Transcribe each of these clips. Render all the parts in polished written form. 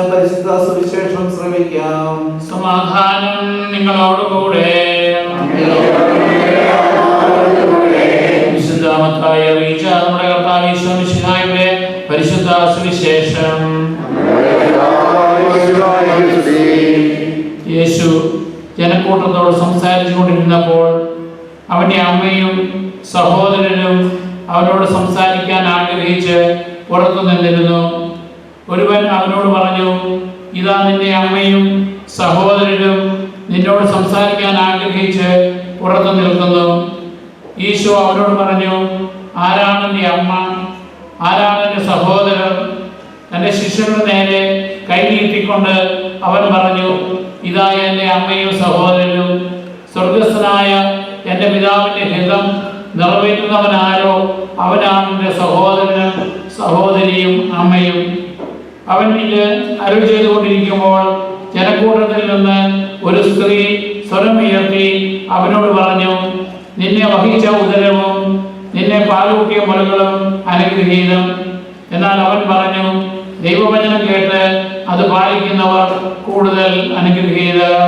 പരിശുദ്ധ സുവിശേഷം ശ്രമിക്കാം. സമാധാനം നിങ്ങളോടുകൂടെ. വിശുദ്ധ മത്തായി അറിയിച്ച നമ്മുടെ കർത്താവ് ഈശോ മിശിഹായുടെ പരിശുദ്ധ സുവിശേഷം. യേശു ജനക്കൂട്ടത്തോട് സംസാരിച്ചുകൊണ്ടിരുന്നപ്പോൾ അവന്റെ അമ്മയും സഹോദരനും അവനോട് സംസാരിക്കാൻ ആഗ്രഹിച്ച് പുറത്തു നിന്നിരുന്നു. ഒരുവൻ അവനോട് പറഞ്ഞു, ഇതാ നിന്റെ അമ്മയും സഹോദരനും നിന്നോട് സംസാരിക്കാൻ ആഗ്രഹിച്ച് പുറത്തു നിൽക്കുന്നു. ഈശോ അവനോട് പറഞ്ഞു, ആരാണ് എൻ്റെ അമ്മ, ആരാണ് എൻ്റെ സഹോദരൻ? തൻ്റെ ശിഷ്യരുടെ നേരെ കൈ നീട്ടിക്കൊണ്ട് അവൻ പറഞ്ഞു, ഇതാ എൻ്റെ അമ്മയും സഹോദരനും. സ്വർഗസ്ഥനായ എൻ്റെ പിതാവിൻ്റെ ഹിതം നിറവേറ്റുന്നവനാരോ അവനാണ് എൻ്റെ സഹോദരനും സഹോദരിയും അമ്മയും. അവൻ ഇത് അരുൾ ചെയ്തുകൊണ്ടിരിക്കുമ്പോൾ ജനക്കൂട്ടത്തിൽ നിന്ന് ഒരു സ്ത്രീ സ്വരം ഉയർത്തി അവനോട് പറഞ്ഞു, നിന്നെ വഹിച്ച ഉദരവും നിന്നെ പാലൂട്ടിയ മുലകളും അനുഗ്രഹീതം. എന്നാൽ അവൻ പറഞ്ഞു, ദൈവവചനം കേട്ട് അത് പാലിക്കുന്നവർ കൂടുതൽ അനുഗ്രഹീതർ.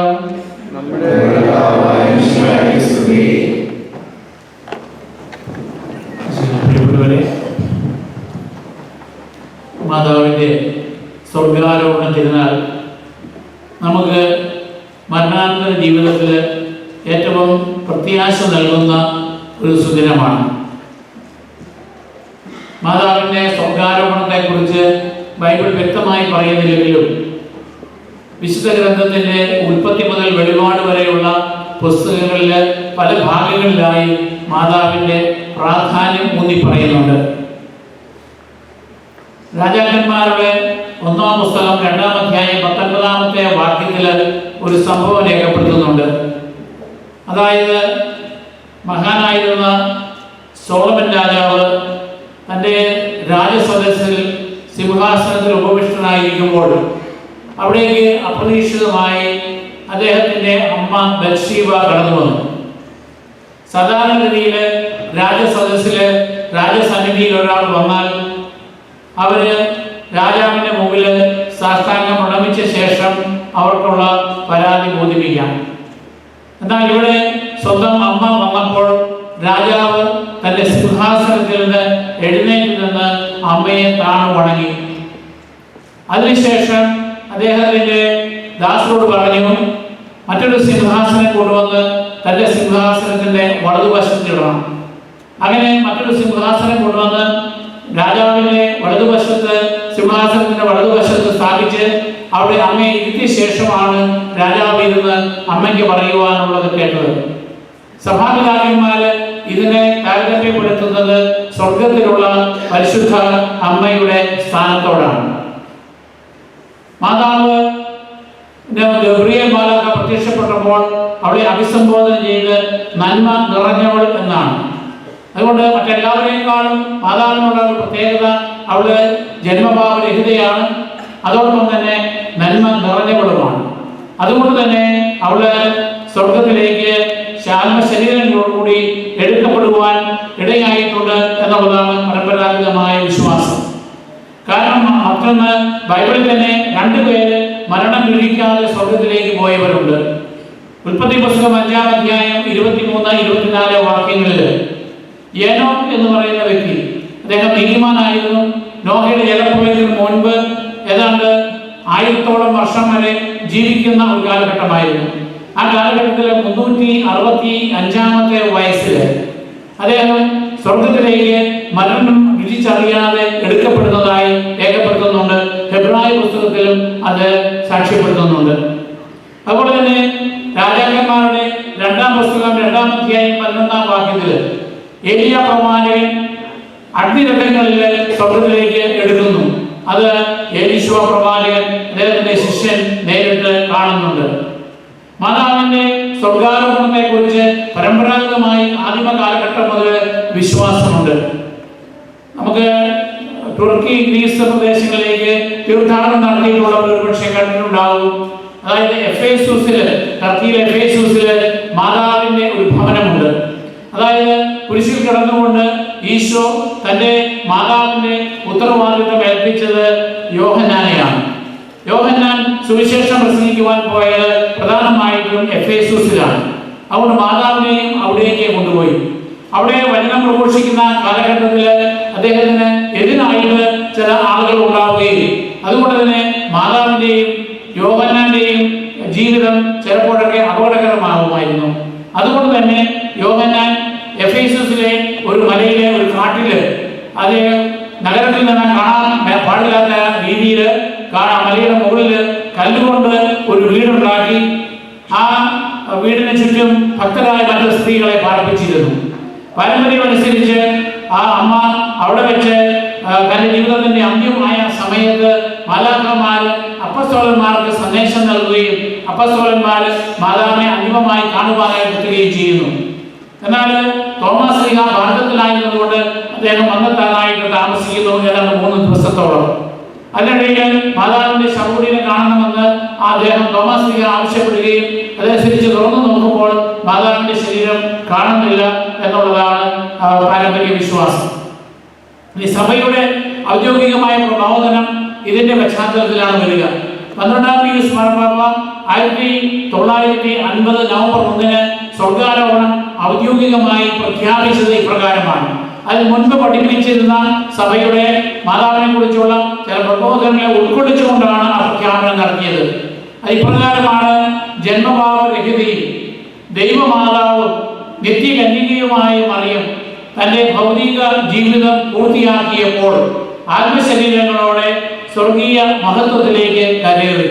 മാതാവിൻ്റെ സ്വർഗാരോഹണ തിരുനാൾ നമുക്ക് മരണാനന്തര ജീവിതത്തിൽ ഏറ്റവും പ്രത്യാശ നൽകുന്ന ഒരു സുദിനമാണ്. മാതാവിൻ്റെ സ്വർഗാരോഹണത്തെക്കുറിച്ച് ബൈബിൾ വ്യക്തമായി പറയുന്നില്ലെങ്കിലും വിശുദ്ധ ഗ്രന്ഥത്തിൻ്റെ ഉൽപ്പത്തി മുതൽ വെളിപാട് വരെയുള്ള പുസ്തകങ്ങളിൽ പല ഭാഗങ്ങളിലായി മാതാവിൻ്റെ പ്രാധാന്യം ഊന്നി പറയുന്നുണ്ട്. രാജാക്കന്മാരുടെ 1-ാം പുസ്തകം 2-ാം അധ്യായം 19-ാമത്തെ വാക്യത്തിൽ ഒരു സംഭവം രേഖപ്പെടുത്തുന്നുണ്ട്. അതായത് മഹാനായിരുന്ന സോളമൻ രാജാവ് തൻ്റെ രാജസദസ്സിൽ സിംഹാസനത്തിൽ ഉപവിഷ്ടനായിരിക്കുമ്പോൾ അവിടേക്ക് അപ്രതീക്ഷിതമായി അദ്ദേഹത്തിൻ്റെ അമ്മ ബത്ശീബ കടന്നു വന്നു. സാധാരണഗതിയിൽ രാജസദസ്സിൽ രാജസന്നിധിയിൽ ഒരാൾ വന്നാൽ അവര് രാജാവിൻ്റെ മുമ്പിൽ സാഷ്ടാംഗം പ്രണമിച്ച ശേഷം അവർക്കുള്ള പരാതി ബോധിപ്പിക്കാം. എന്നാൽ ഇവിടെ സ്വന്തം അമ്മ വന്നപ്പോൾ രാജാവ് തൻ്റെ സിംഹാസനത്തിൽ നിന്ന് എഴുന്നേറ്റ് നിന്ന് അമ്മയെ താണു വണങ്ങി. അതിനുശേഷം അദ്ദേഹത്തിൻ്റെ ദാസരോട് പറഞ്ഞു, മറ്റൊരു സിംഹാസനം കൊണ്ടുവന്ന് തൻ്റെ സിംഹാസനത്തിൻ്റെ വലതുവശത്തിടണം. അങ്ങനെ മറ്റൊരു സിംഹാസനം കൊണ്ടുവന്ന് രാജാവിൻ്റെ വലതുവശത്ത് സിംഹാസനത്തിന്റെ വലതുവശത്ത് സ്ഥാപിച്ച് അവിടെ അമ്മയെ ഇരുത്തിയ ശേഷമാണ് രാജാവ് ഇരുന്ന് അമ്മയ്ക്ക് പറയുവാനുള്ളത് കേട്ടത്. സഭാപിതാക്കന്മാര് ഇതിനെ താരതമ്യപ്പെടുത്തുന്നത് സ്വർഗത്തിലുള്ള പരിശുദ്ധ അമ്മയുടെ സ്ഥാനത്തോടാണ്. മാതാവ് ഗബ്രിയേൽ മാലാഖ പ്രത്യക്ഷപ്പെട്ടപ്പോൾ അവളെ അഭിസംബോധന ചെയ്ത് നന്മ നിറഞ്ഞവൾ എന്നാണ്. അതുകൊണ്ട് മറ്റെല്ലാവരെക്കാളും മാതാവിനുള്ള ഒരു പ്രത്യേകത, അവള് ജന്മഭാവരഹിതയാണ്, അതോടൊപ്പം തന്നെ നന്മ നിറഞ്ഞവളുമാണ്. അതുകൊണ്ട് തന്നെ അവള് സ്വർഗത്തിലേക്ക് ശരീരങ്ങളോടുകൂടി എടുക്കപ്പെടുവാൻ ഇടയായിട്ടുണ്ട് എന്നുള്ളതാണ് പരമ്പരാഗതമായ വിശ്വാസം. കാരണം മറ്റൊന്ന്, ബൈബിളിൽ തന്നെ 2 പേര് മരണം വിധിക്കാതെ സ്വർഗത്തിലേക്ക് പോയവരുണ്ട്. ഉൽപ്പത്തി പുസ്തകം 5-ാം അധ്യായം 23-24 വാക്യങ്ങളിൽ ഏനോക്ക് എന്ന് പറയുന്ന വ്യക്തി, അദ്ദേഹം നീതിമാനായിരുന്നു. നോഹയുടെ ജലപ്രളയത്തിന് മുൻപ് ഏതാണ്ട് 1000ഓളം വർഷം വരെ ജീവിക്കുന്ന ഒരു കാലഘട്ടമായിരുന്നു. ആ കാലഘട്ടത്തിൽ 365-ാമത്തെ വയസ്സിൽ അദ്ദേഹം സ്വർഗത്തിലേക്ക് മരണം വിധിച്ചറിയാതെ എടുക്കപ്പെടുന്നതായി രേഖപ്പെടുത്തുന്നുണ്ട്. ഹെബ്രായ പുസ്തകത്തിലും അത് സാക്ഷ്യപ്പെടുത്തുന്നുണ്ട്. അതുപോലെ തന്നെ രാജാക്കന്മാരുടെ 2-ാം പുസ്തകം 2-ാം അധ്യായം 11-ാം വാക്യത്തിൽ ഏലിയ പ്രവാചകൻ അഗ്നിരഥങ്ങളിൽ സ്വർഗത്തിലേക്ക് എടുക്കുന്നു. അത് എലീശ പ്രവാചകൻ അദ്ദേഹത്തിന്റെ ശിഷ്യൻ നേരിട്ട് കാണുന്നുണ്ട്. മാതാവിന്റെ സ്വർഗാരോഹണത്തെ കുറിച്ച് പരമ്പരാഗതമായി ആദിമ കാലഘട്ടം മുതൽ വിശ്വാസമുണ്ട്. നമുക്ക് തുർക്കി, ഗ്രീസ് പ്രദേശങ്ങളിലേക്ക് തീർത്ഥാടനം നടത്തിയിട്ടുള്ളവർ ഒരുപക്ഷെ കണ്ടിട്ടുണ്ടാവും. അതായത് ടർക്കിയിലെ എഫേസൂസില് മാതാവിന്റെ ഒരു ഭവനമുണ്ട്. അതായത് കുരിശിൽ കിടന്നുകൊണ്ട് ഈശോ തന്റെ മാതാവിന്റെ ഉത്തരവാദിത്വം ഏൽപ്പിച്ചത് യോഹന്നാനെയാണ്. യോഹന്നാൻ സുവിശേഷം പ്രസംഗിക്കുവാൻ പോയത് പ്രധാനമായിട്ടും എഫേസൂസിലാണ്. അതുകൊണ്ട് മാതാവിനെയും അവിടേക്ക് കൊണ്ടുപോയി. അവിടെ വചനം പ്രഘോഷിക്കുന്ന കാലഘട്ടത്തിൽ അദ്ദേഹത്തിന് എതിരായിട്ട് ചില ആളുകൾ ഉണ്ടാവുകയും അതുകൊണ്ട് തന്നെ മാതാവിൻ്റെയും യോഹന്നാന്റെയും ജീവിതം ചിലപ്പോഴൊക്കെ അപകടകരമാകുമായിരുന്നു. അതുകൊണ്ട് തന്നെ യോഹന്നാൻ എഫേസസിലെ ഒരു മലയിലെ ഒരു കാട്ടില് അത് നഗരത്തിൽ നിന്ന് കാണാൻ പാടില്ലാത്ത രീതിയിൽ മലയുടെ മുകളിൽ കല്ലുകൊണ്ട് ഒരു വീടുണ്ടാക്കി ആ വീടിന് ചുറ്റും ഭക്തരായ മറ്റു സ്ത്രീകളെ പാർപ്പിച്ചിരുന്നു. പാരമ്പര്യം അനുസരിച്ച് ആ അമ്മ അവിടെ വെച്ച് തന്റെ ജീവിതത്തിന്റെ അന്ത്യമായ സമയത്ത് മാലാഖമാര് അപ്പസ്തോലന്മാർക്ക് സന്ദേശം നൽകുകയും അപ്പസ്തോലന്മാര് മാതാവിനെ അന്തിമമായി കാണുവാനായി എത്തുകയും ചെയ്യുന്നു. എന്നാൽ തോമസ് ലീഹ ഭാരതത്തിലായിരുന്നതുകൊണ്ട് അദ്ദേഹം വന്നെത്താനായിട്ട് താമസിക്കുന്നു ഏതാണ്ട് 3 ദിവസത്തോളം. അതിനിടയിൽ മാതാവിന്റെ ശവകുടീരം കാണണമെന്ന് അദ്ദേഹം തോമസ് ലീഹ ആവശ്യപ്പെടുകയും അതനുസരിച്ച് തുറന്നു നോക്കുമ്പോൾ മാതാവിന്റെ ശരീരം കാണുന്നില്ല എന്നുള്ളതാണ് പാരമ്പര്യ വിശ്വാസം. ഈ സഭയുടെ ഔദ്യോഗികമായ പ്രബോധനം ഇതിന്റെ പശ്ചാത്തലത്തിലാണ് വരിക. 12-ാം പീയൂസ് മാർപ്പാപ്പ 1950 നവംബർ 1 സ്വർഗാരോഹണം ഔദ്യോഗികമായി പ്രഖ്യാപിച്ചത് ഇപ്രകാരമാണ്. അതിന് മുൻപ് പഠിപ്പിച്ചിരുന്ന സഭയുടെ മാതാവിനെ കുറിച്ചുള്ള ചില പ്രബോധനങ്ങളെ ഉൾക്കൊള്ളിച്ചുകൊണ്ടാണ് ആ പ്രഖ്യാപനം നടത്തിയത്. അത് ഇപ്രകാരമാണ്: ജന്മഭാവരഹിതയും ദൈവമാതാവും നിത്യകന്യകയുമായ മറിയം തന്റെ ഭൗതിക ജീവിതം പൂർത്തിയാക്കിയപ്പോൾ ആത്മശരീരങ്ങളോടെ സ്വർഗീയ മഹത്വത്തിലേക്ക് കരയേറി.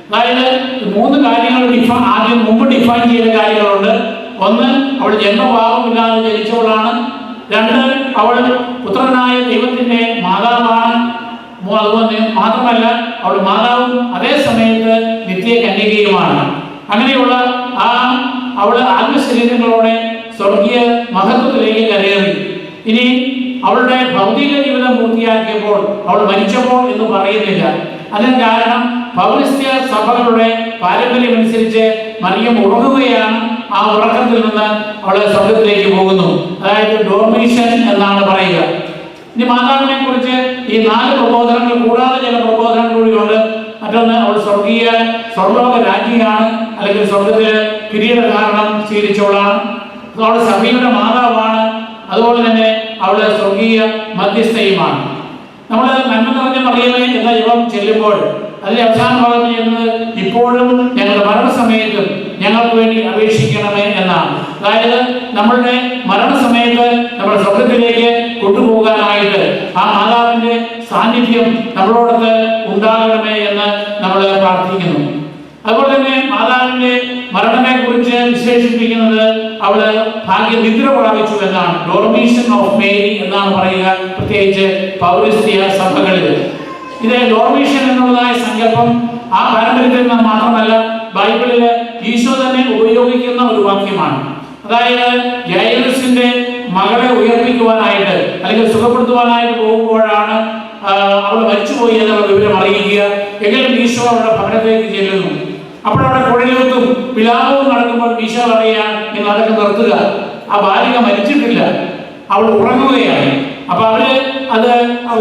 അതായത് 3 കാര്യങ്ങൾ ആദ്യം മുമ്പ് ഡിഫൈൻ ചെയ്ത കാര്യങ്ങളുണ്ട്. 1, അവൾ ജന്മഭാവമില്ലാതെ ജനിച്ചവളാണ്. 2, അവൾ പുത്രനായ ദൈവത്തിന്റെ മാതാവാണ്. അതുപോലെ മാത്രമല്ല അവൾ മാതാവും അതേ സമയത്ത് നിത്യ കന്യകയുമാണ്. അങ്ങനെയുള്ള അവൾ ആത്മശരീരങ്ങളോടെ സ്വർഗീയ മഹത്വത്തിലേക്ക് കരയേറി. ഇനി അവളുടെ ഭൗതിക ജീവിതം പൂർത്തിയാക്കിയപ്പോൾ അവൾ മരിച്ചപ്പോൾ എന്ന് പറയുന്നില്ല. അതിന് കാരണം പൗരസ്ത്യ സഭകളുടെ പാരമ്പര്യം അനുസരിച്ച് മറിയം ഉറങ്ങുകയാണ്. ആ ഉറക്കത്തിൽ നിന്ന് അവളെ സ്വർഗത്തിലേക്ക് പോകുന്നു. അതായത് ഡോർമീഷൻ എന്നാണ് പറയുക. ഇനി മാതാവിനെ കുറിച്ച് ഈ 4 പ്രബോധനങ്ങൾ കൂടാതെ ചില പ്രബോധനങ്ങൾ കൂടിയുണ്ട്. മറ്റൊന്ന്, അവൾ സ്വർലോക രാജ്ഞിയാണ്, അല്ലെങ്കിൽ സ്വർഗത്തില് കിരീടധാരണം സ്വീകരിച്ചവളാണ്. അവൾ സഭയുടെ മാതാവാണ്. അതുപോലെ തന്നെ അവൾ സ്വർഗീയ മധ്യസ്ഥയുമാണ്. നമ്മൾ നന്മ നിറഞ്ഞ മറിയമേ എന്ന ജപം ചെല്ലുമ്പോൾ അതിന്റെ അവസാന ഭാഗത്ത് ചെയ്യുന്നത് ഇപ്പോഴും ഞങ്ങളുടെ മരണസമയത്തും ഞങ്ങൾക്ക് വേണ്ടി അപേക്ഷിക്കണമേ എന്നാണ്. അതായത് നമ്മളുടെ മരണസമയത്ത് നമ്മൾ സ്വർഗത്തിലേക്ക് കൊണ്ടുപോകാനായിട്ട് ആ മാതാവിന്റെ സാന്നിധ്യം നമ്മളോടൊത്ത് ഉണ്ടാകണമേ എന്ന് നമ്മൾ പ്രാർത്ഥിക്കുന്നു. അതുപോലെ തന്നെ മാതാവിന്റെ മരണത്തെ കുറിച്ച് വിശേഷിപ്പിക്കുന്നത് അവള് ഭാഗ്യനിദ്ര പ്രാപിച്ചു എന്നാണ്. ഡോർമീഷൻ ഓഫ് മേരി എന്നാണ് പറയുക, പ്രത്യേകിച്ച് പൗരസ്ത്യ സഭകളിൽ. ഇത് ഡോർമീഷൻ എന്നുള്ളതായ സങ്കല്പം ആ പാരമ്പര്യത്തിൽ നിന്ന് മാത്രമല്ല, ബൈബിളില് ഈശോ തന്നെ ഉപയോഗിക്കുന്ന ഒരു വാക്യമാണ്. അതായത് ജൈറസിന്റെ മകളെ ഉയർപ്പിക്കുവാനായിട്ട് അല്ലെങ്കിൽ സുഖപ്പെടുത്തുവാനായിട്ട് പോകുമ്പോഴാണ് അവൾ മരിച്ചുപോയി എന്നുള്ള വിവരം അറിയിക്കുക. എങ്കിലും ഈശോ അവളുടെ ഭവനത്തിലേക്ക് ചെല്ലുന്നു. അപ്പോഴവിടെ കുഴലൂത്തും വിലാപവും നടക്കുമ്പോൾ ഈശോ പറയുകയാണ്, നിങ്ങൾ അതൊക്കെ നിർത്തുക, ആ ബാലിക മരിച്ചിട്ടില്ല, അവൾ ഉറങ്ങുകയാണ്. അപ്പൊ അവര് അത്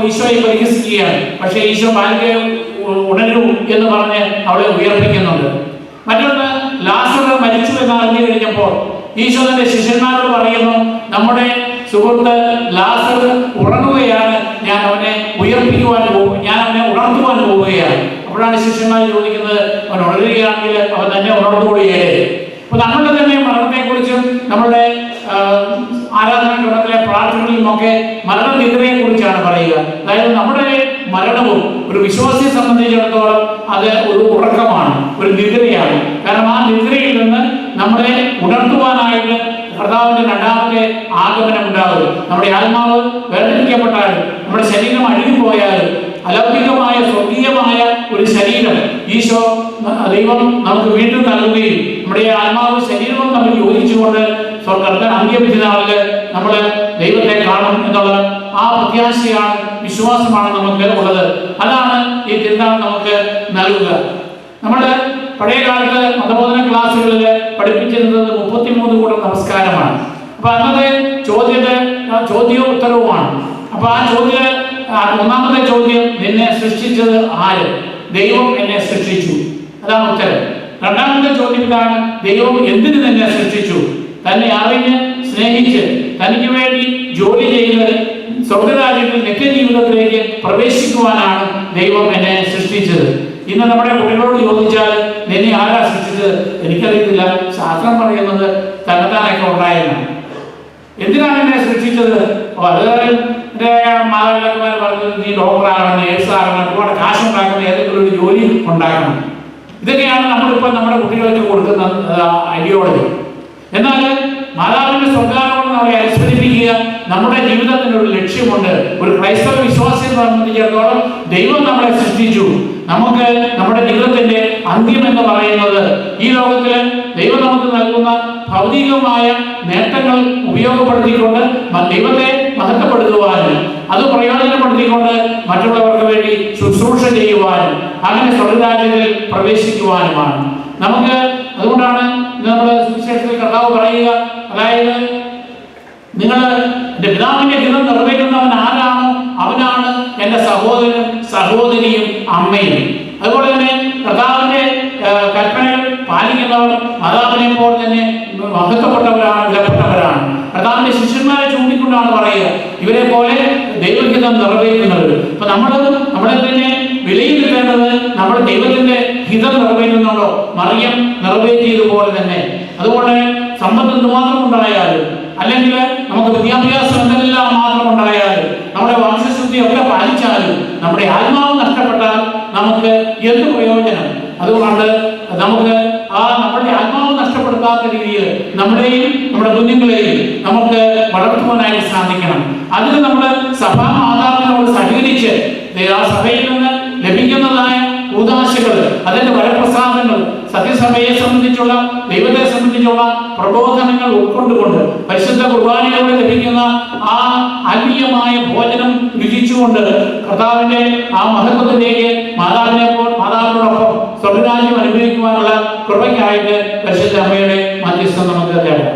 ഈശോയെ പരിഹസിക്കുകയാണ്. പക്ഷെ ഈശോ ബാലികയെ ഉണരൂ എന്ന് പറഞ്ഞ് അവളെ ഉയർപ്പിക്കുന്നുണ്ട്. മറ്റൊന്ന്, ലാസർ മരിച്ചു എന്ന് അറിഞ്ഞു കഴിഞ്ഞപ്പോൾ ഈശോ തന്റെ ശിഷ്യന്മാരോട് പറയുന്നു, നമ്മുടെ സുഹൃത്ത് ലാസർ ഉറങ്ങുകയാണ്, ഞാൻ അവനെ ഉയർപ്പിക്കുവാൻ പോകും, ഞാൻ അവനെ ഉണർത്തുവാൻ പോവുകയാണ്. അപ്പോഴാണ് ശിഷ്യന്മാർ ചോദിക്കുന്നത്, അവൻ ഉണരുകയാണെങ്കിൽ അവൻ തന്നെ ഉണർന്നുകൂടിയേ. അപ്പൊ നമ്മളുടെ തന്നെ മരണത്തെ കുറിച്ചും നമ്മളുടെ ആരാധനാക്രമത്തിലെ പ്രാർത്ഥനകളിലും ഒക്കെ മരണനിദ്രയെ കുറിച്ചാണ് പറയുക. അതായത് നമ്മുടെ മരണവും ഒരു വിശ്വാസിയെ സംബന്ധിച്ചിടത്തോളം അത് ഒരു ഉറക്കമാണ്, ഒരു നിദ്രയാണ്. കാരണം ആ നിദ്രയിൽ നിന്ന് നമ്മളെ ഉണർത്തുവാനായിട്ട് കർത്താവിന്റെ 2ാമത്തെ ആഗമനം ഉണ്ടാകും. നമ്മുടെ ആത്മാവ് വേർതിരിക്കപ്പെട്ടാലും നമ്മുടെ ശരീരം അഴുകിപ്പോയാലും അലൗകികമായ സ്വർഗീയമായ ഒരു ശരീരം ഈശോ ദൈവം നമുക്ക് വീണ്ടും നൽകുകയും നമ്മുടെ ആത്മാവ് ശരീരവും തമ്മിൽ യോജിച്ചുകൊണ്ട് സ്വർഗത്തെ അന്ത്യവിധി നാളില് നമ്മൾ ദൈവത്തെ കാണും എന്നുള്ള ആ പ്രത്യാശയാണ്, വിശ്വാസമാണ് നമുക്ക് ഉള്ളത്. അതാണ് ഈ തിരുനാൾ നമുക്ക് നൽകുക. നമ്മുടെ പഴയ കാലത്ത് മതബോധന ക്ലാസ്സുകളിൽ പഠിപ്പിച്ചിരുന്നത് 33 കൂട്ടം നമസ്കാരമാണ്. അപ്പൊ അന്നത്തെ ചോദ്യവും ഉത്തരവുമാണ്. അപ്പൊ ആ ഒന്നാമത്തെ ചോദ്യം, നിന്നെ സൃഷ്ടിച്ചത് ആര്? ദൈവം എന്നെ സൃഷ്ടിച്ചു. അതാണ് ഉത്തരം. രണ്ടാമത്തെ ചോദ്യം ഇതാണ്, ദൈവം എന്തിന് നിന്നെ സൃഷ്ടിച്ചു? തന്നെ അറിഞ്ഞ് സ്നേഹിച്ച് തനിക്ക് വേണ്ടി ജോലി ചെയ്ത് സ്വർഗരാജ്യത്തിൽ നിത്യജീവിതത്തിലേക്ക് പ്രവേശിക്കുവാനാണ് ദൈവം എന്നെ സൃഷ്ടിച്ചത്. ഇന്ന് നമ്മുടെ കുട്ടികളോട് ചോദിച്ചാൽ നിന്നെ ആരാ സൃഷ്ടിച്ചത്? എനിക്കറിയത്തില്ല. ശാസ്ത്രം പറയുന്നത് തന്നെത്താനൊക്കെ ഉണ്ടായെന്നാണ്. എന്തിനാണ് എന്നെ സൃഷ്ടിച്ചത്? എൻ്റെ മാതാപിതാക്കന്മാർ പറഞ്ഞത് നീ ഡോക്ടറാകണം, നേഴ്സാകണം, ഒരുപാട് കാശുണ്ടാക്കണം, ഏതെങ്കിലും ഒരു ജോലി ഉണ്ടാക്കണം. ഇതൊക്കെയാണ് നമ്മളിപ്പോൾ നമ്മുടെ കുട്ടികൾക്ക് കൊടുക്കുന്ന ഐഡിയോളജി. എന്നാൽ മാതാവിന്റെ സ്വർഗ്ഗാരോഹണം അവരെ അനുസ്മരിപ്പിക്കുക. നമ്മുടെ ജീവിതത്തിന് ഒരു ലക്ഷ്യമുണ്ട്. ഒരു ക്രൈസ്തവ വിശ്വാസിയെ സംബന്ധിച്ചിടത്തോളം ദൈവം നമ്മളെ സൃഷ്ടിച്ചു. നമുക്ക് നമ്മുടെ ജീവിതത്തിന്റെ അന്ത്യം എന്ന് പറയുന്നത് ഈ ലോകത്തില് ദൈവം നമുക്ക് നൽകുന്ന ഭൗതികമായ നേട്ടങ്ങൾ ഉപയോഗപ്പെടുത്തിക്കൊണ്ട് ദൈവത്തെ മഹത്വപ്പെടുത്തുവാനും അത് പ്രയോജനപ്പെടുത്തിക്കൊണ്ട് മറ്റുള്ളവർക്ക് വേണ്ടി ശുശ്രൂഷ ചെയ്യുവാനും അങ്ങനെ സ്വർഗ്ഗരാജ്യത്തിൽ പ്രവേശിക്കുവാനുമാണ്. നമുക്ക് അതുകൊണ്ടാണ് നമ്മൾ സുവിശേഷത്തിൽ കർത്താവ് പറയുക, അതായത് നിങ്ങൾ എൻ്റെ പിതാവിന്റെ ഹിതം നിറവേറ്റുന്നവൻ ആരാണോ അവനാണ് എൻ്റെ സഹോദരനും സഹോദരിയും അമ്മയും. അതുപോലെ തന്നെ കർത്താവിന്റെ കൽപ്പനകൾ പാലിക്കുന്നവർ മാതാവിനെ പോലെ തന്നെ മഹത്വപ്പെട്ടവരാണ്, വിലപ്പെട്ടവരാണ്. കർത്താവിന്റെ ശിഷ്യന്മാരെ ചൂണ്ടിക്കൊണ്ടാണ് പറയുക, ഇവരെ പോലെ ദൈവഹിതം നിറവേറ്റുന്നത്. അപ്പൊ നമ്മളെ തന്നെ വിലയിരുത്തേണ്ടത് നമ്മൾ ദൈവത്തിന്റെ ഹിതം നിറവേറ്റുന്നുണ്ടോ? മറിയം നിറവേറ്റിയതുപോലെ തന്നെ. അതുകൊണ്ട് സമ്പത്ത് എന്തുമാത്രം ഉണ്ടായാലും, അല്ലെങ്കിൽ നമുക്ക് വിദ്യാഭ്യാസം എന്തെല്ലാം മാത്രം ഉണ്ടായാലും, നമ്മുടെ വംശശുദ്ധി ഒക്കെ പാലിച്ചാലും നമ്മുടെ ആത്മാവ് നഷ്ടപ്പെട്ടാൽ നമുക്ക് എന്ത് പ്രയോജനം? അതുകൊണ്ട് നമുക്ക് നമ്മുടെ ആത്മാവ് നഷ്ടപ്പെടുത്താത്ത രീതിയിൽ നമ്മുടെയും നമ്മുടെ കുഞ്ഞുങ്ങളെയും നമുക്ക് വളർത്തുവാനായിട്ട് സാധിക്കണം. അതിന് നമ്മൾ സഭാ മാതാവിനോട് സഹകരിച്ച് ആ സഭയിൽ നിന്ന് ലഭിക്കുന്നതായ കൂദാശകൾ, അതിന്റെ വരപ്രസാദങ്ങൾ, സത്യസഭയെ സംബന്ധിച്ചുള്ള ദൈവത്തെ സംബന്ധിച്ചുള്ള പ്രബോധനങ്ങൾ ഉൾക്കൊണ്ടുകൊണ്ട് പരിശുദ്ധ കുർബാനയിലൂടെ ലഭിക്കുന്ന ആ ആത്മീയമായ ഭോജനം രുചിച്ചുകൊണ്ട് കർത്താവിന്റെ ആ മഹത്വത്തിലേക്ക് മാതാവിനോടൊപ്പം സ്വർഗ്ഗരാജ്യം അനുഭവിക്കുവാനുള്ള കൃപയ്ക്കായിട്ട് പരിശുദ്ധ അമ്മയുടെ മധ്യസ്ഥം നമുക്ക് തേടാം.